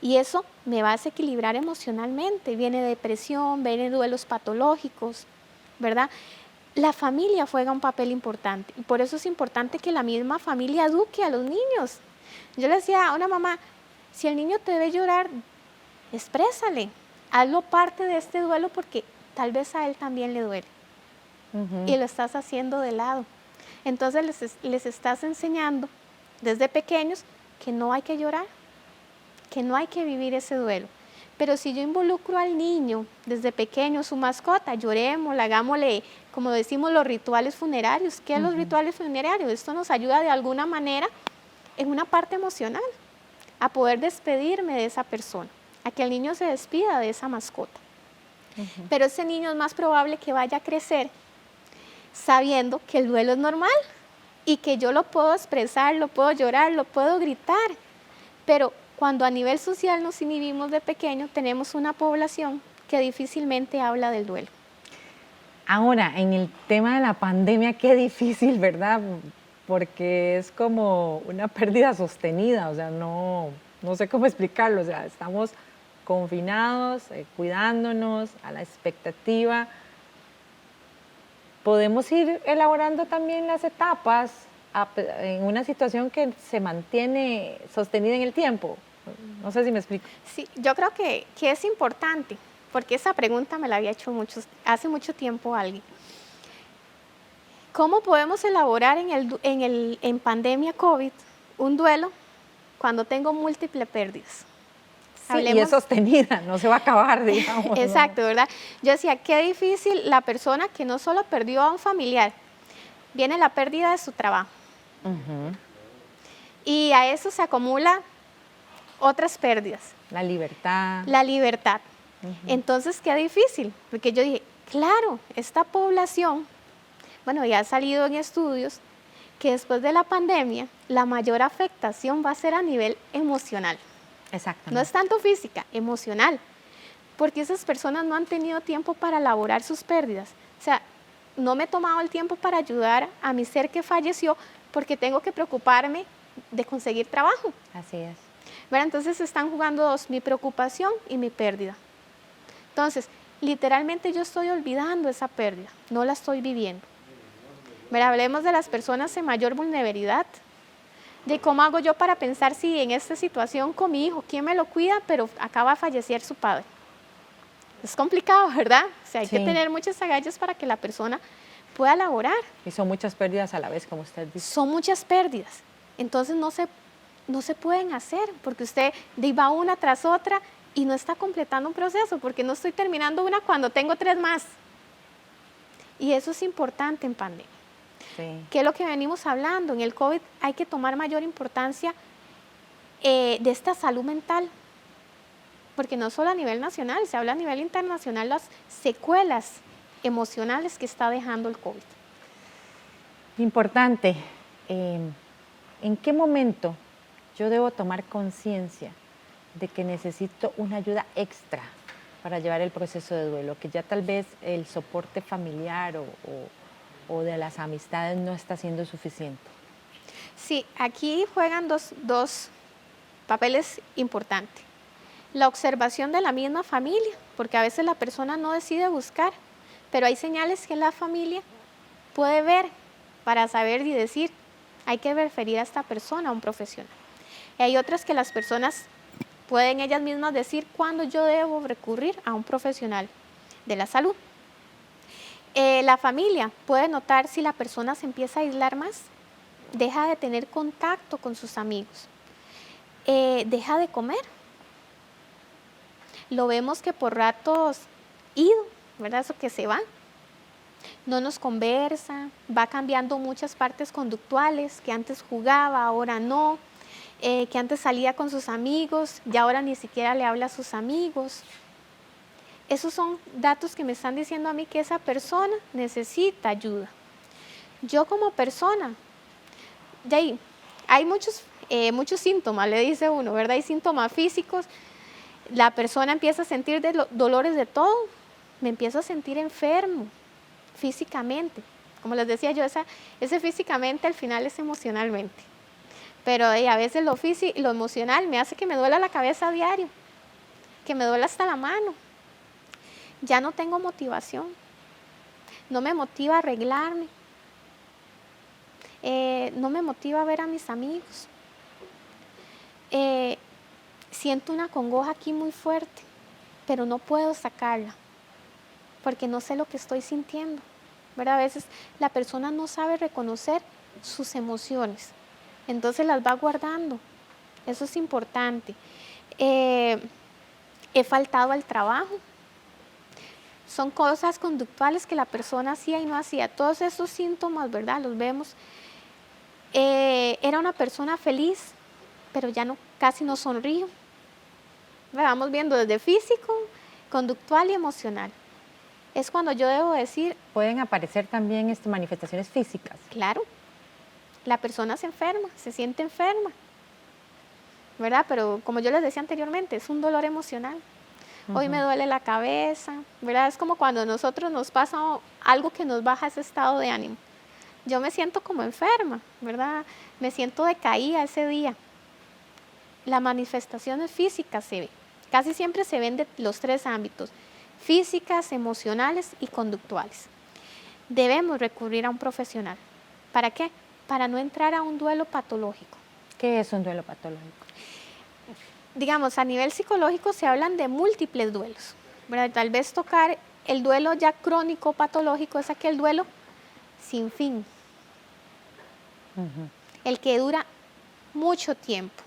Y eso me va a desequilibrar emocionalmente. Viene depresión, vienen duelos patológicos, ¿verdad? La familia juega un papel importante y por eso es importante que la misma familia eduque a los niños. Yo le decía a una mamá, si el niño te ve llorar, exprésale, hazlo parte de este duelo porque tal vez a él también le duele. Y lo estás haciendo de lado. Entonces les estás enseñando desde pequeños que no hay que llorar, que no hay que vivir ese duelo. Pero si yo involucro al niño desde pequeño, su mascota, lloremos, hagámosle, como decimos, los rituales funerarios. ¿Qué es los rituales funerarios? Esto nos ayuda de alguna manera en una parte emocional, a poder despedirme de esa persona, a que el niño se despida de esa mascota. Pero ese niño es más probable que vaya a crecer sabiendo que el duelo es normal y que yo lo puedo expresar, lo puedo llorar, lo puedo gritar, pero cuando a nivel social nos inhibimos de pequeño, tenemos una población que difícilmente habla del duelo. Ahora, en el tema de la pandemia, qué difícil, ¿verdad? Porque es como una pérdida sostenida, o sea, no sé cómo explicarlo, o sea, estamos confinados, cuidándonos, a la expectativa. Podemos ir elaborando también las etapas en una situación que se mantiene sostenida en el tiempo. No sé si me explico. Sí, yo creo que es importante, porque esa pregunta me la había hecho hace mucho tiempo alguien. ¿Cómo podemos elaborar en pandemia COVID un duelo cuando tengo múltiples pérdidas? Sí, y es sostenida, no se va a acabar, digamos. Exacto, ¿verdad? Yo decía, qué difícil la persona que no solo perdió a un familiar, viene la pérdida de su trabajo. Y a eso se acumula otras pérdidas. La libertad. La libertad. Entonces, qué difícil, porque yo dije, claro, esta población, bueno, ya ha salido en estudios que después de la pandemia, la mayor afectación va a ser a nivel emocional. Exactamente. No es tanto física, emocional, porque esas personas no han tenido tiempo para elaborar sus pérdidas. O sea, no me he tomado el tiempo para ayudar a mi ser que falleció porque tengo que preocuparme de conseguir trabajo. Así es. ¿Verdad? Entonces están jugando dos, mi preocupación y mi pérdida. Entonces, literalmente yo estoy olvidando esa pérdida, no la estoy viviendo. ¿Verdad? Hablemos de las personas en mayor vulnerabilidad. De cómo hago yo para pensar si en esta situación con mi hijo, ¿quién me lo cuida? Pero acaba de fallecer su padre. Es complicado, ¿verdad? O sea, hay que tener muchas agallas para que la persona pueda elaborar. Y son muchas pérdidas a la vez, como usted dice. Son muchas pérdidas. Entonces no se pueden hacer, porque usted va una tras otra y no está completando un proceso, porque no estoy terminando una cuando tengo 3 más. Y eso es importante en pandemia. Sí. ¿Qué es lo que venimos hablando? En el COVID hay que tomar mayor importancia de esta salud mental, porque no solo a nivel nacional, se habla a nivel internacional las secuelas emocionales que está dejando el COVID. Importante, ¿en qué momento yo debo tomar conciencia de que necesito una ayuda extra para llevar el proceso de duelo, que ya tal vez el soporte familiar o de las amistades no está siendo suficiente? Sí, aquí juegan dos papeles importantes. La observación de la misma familia, porque a veces la persona no decide buscar, pero hay señales que la familia puede ver para saber y decir, hay que referir a esta persona a un profesional. Y hay otras que las personas pueden ellas mismas decir cuándo yo debo recurrir a un profesional de la salud. La familia puede notar si la persona se empieza a aislar más, deja de tener contacto con sus amigos, deja de comer. Lo vemos que por ratos ido, ¿verdad? Eso que se va, no nos conversa, va cambiando muchas partes conductuales, que antes jugaba, ahora no, que antes salía con sus amigos y ahora ni siquiera le habla a sus amigos. Esos son datos que me están diciendo a mí que esa persona necesita ayuda. Yo como persona, de ahí, hay muchos síntomas, le dice uno, ¿verdad? Hay síntomas físicos, la persona empieza a sentir dolores de todo, me empiezo a sentir enfermo físicamente. Como les decía yo, ese físicamente al final es emocionalmente. Pero a veces lo emocional me hace que me duela la cabeza a diario, que me duela hasta la mano. Ya no tengo motivación, no me motiva a arreglarme, no me motiva a ver a mis amigos. Siento una congoja aquí muy fuerte, pero no puedo sacarla, porque no sé lo que estoy sintiendo, ¿verdad? A veces la persona no sabe reconocer sus emociones, entonces las va guardando. Eso es importante. He faltado al trabajo. Son cosas conductuales que la persona hacía y no hacía. Todos esos síntomas, ¿verdad? Los vemos. Era una persona feliz, pero ya no, casi no sonrío. Vamos viendo desde físico, conductual y emocional. Es cuando yo debo decir... ¿Pueden aparecer también manifestaciones físicas? Claro. La persona se enferma, se siente enferma, ¿verdad? Pero como yo les decía anteriormente, es un dolor emocional. Hoy me duele la cabeza, ¿verdad? Es como cuando a nosotros nos pasa algo que nos baja ese estado de ánimo. Yo me siento como enferma, ¿verdad? Me siento decaída ese día. Las manifestaciones físicas se ven. Casi siempre se ven de los tres ámbitos: físicas, emocionales y conductuales. Debemos recurrir a un profesional. ¿Para qué? Para no entrar a un duelo patológico. ¿Qué es un duelo patológico? Digamos, a nivel psicológico se hablan de múltiples duelos, ¿verdad? Tal vez tocar el duelo ya crónico patológico es aquel duelo sin fin, el que dura mucho tiempo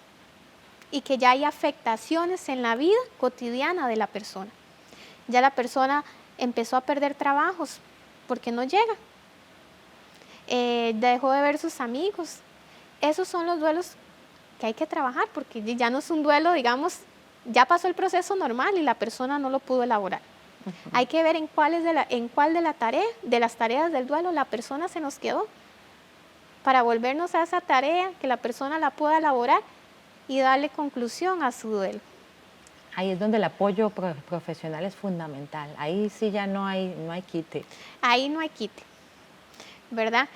y que ya hay afectaciones en la vida cotidiana de la persona. Ya la persona empezó a perder trabajos porque no llega, dejó de ver sus amigos. Esos son los duelos que hay que trabajar, porque ya no es un duelo, digamos, ya pasó el proceso normal y la persona no lo pudo elaborar. Hay que ver en cuál de las tareas del duelo la persona se nos quedó, para volvernos a esa tarea, que la persona la pueda elaborar y darle conclusión a su duelo. Ahí es donde el apoyo profesional es fundamental. Ahí sí ya no hay quite. Ahí no hay quite, ¿verdad?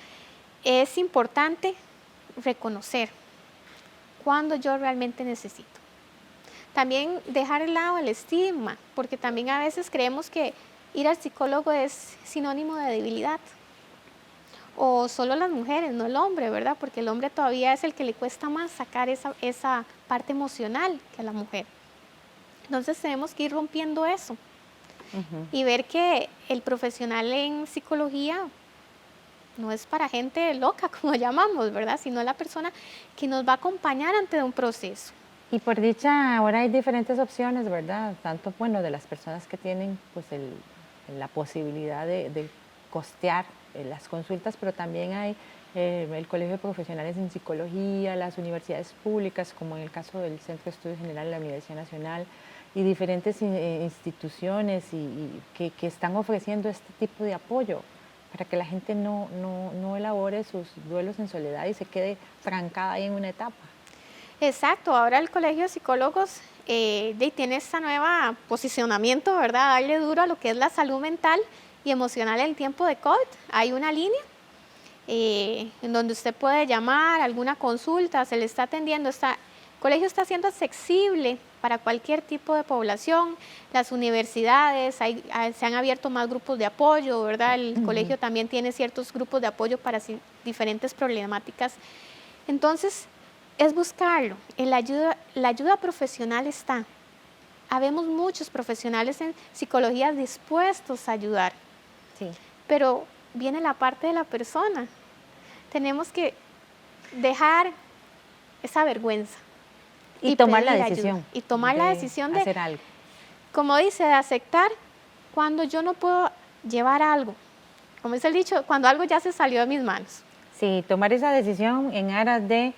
Es importante reconocer cuando yo realmente necesito. También dejar de lado el estigma, porque también a veces creemos que ir al psicólogo es sinónimo de debilidad. O solo las mujeres, no el hombre, ¿verdad? Porque el hombre todavía es el que le cuesta más sacar esa parte emocional que a la mujer. Entonces tenemos que ir rompiendo eso y ver que el profesional en psicología no es para gente loca, como llamamos, ¿verdad? Sino la persona que nos va a acompañar ante un proceso. Y por dicha, ahora hay diferentes opciones, ¿verdad? Tanto, bueno, de las personas que tienen pues la posibilidad de costear las consultas, pero también hay el Colegio de Profesionales en Psicología, las universidades públicas, como en el caso del Centro de Estudios Generales de la Universidad Nacional, y diferentes instituciones que están ofreciendo este tipo de apoyo para que la gente no elabore sus duelos en soledad y se quede trancada ahí en una etapa. Exacto, ahora el Colegio de Psicólogos tiene este nuevo posicionamiento, ¿verdad? Darle duro a lo que es la salud mental y emocional en tiempo de COVID. Hay una línea en donde usted puede llamar, alguna consulta, se le está atendiendo. El colegio está siendo accesible para cualquier tipo de población. Las universidades, se han abierto más grupos de apoyo, ¿verdad? El colegio también tiene ciertos grupos de apoyo para diferentes problemáticas. Entonces, es buscarlo. La ayuda profesional está. Habemos muchos profesionales en psicología dispuestos a ayudar. Sí. Pero viene la parte de la persona. Tenemos que dejar esa vergüenza. Y tomar la pedir decisión. ayuda. Y tomar la decisión de hacer algo. Como dice, de aceptar cuando yo no puedo llevar algo. Como dice el dicho, cuando algo ya se salió de mis manos. Sí, tomar esa decisión en aras de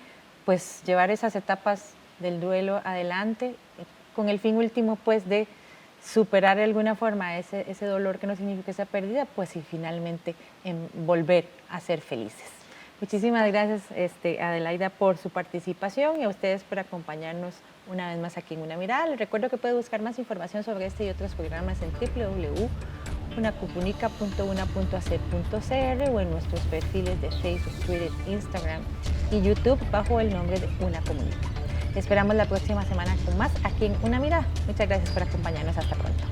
pues llevar esas etapas del duelo adelante con el fin último pues de superar de alguna forma ese dolor que no significa esa pérdida, pues y finalmente volver a ser felices. Muchísimas gracias Adelaida por su participación y a ustedes por acompañarnos una vez más aquí en Una Mirada. Les recuerdo que puede buscar más información sobre este y otros programas en www.unacomunica.una.ac.cr o en nuestros perfiles de Facebook, Twitter, Instagram y YouTube bajo el nombre de Una Comunica. Esperamos la próxima semana con más aquí en Una Mirada. Muchas gracias por acompañarnos. Hasta pronto.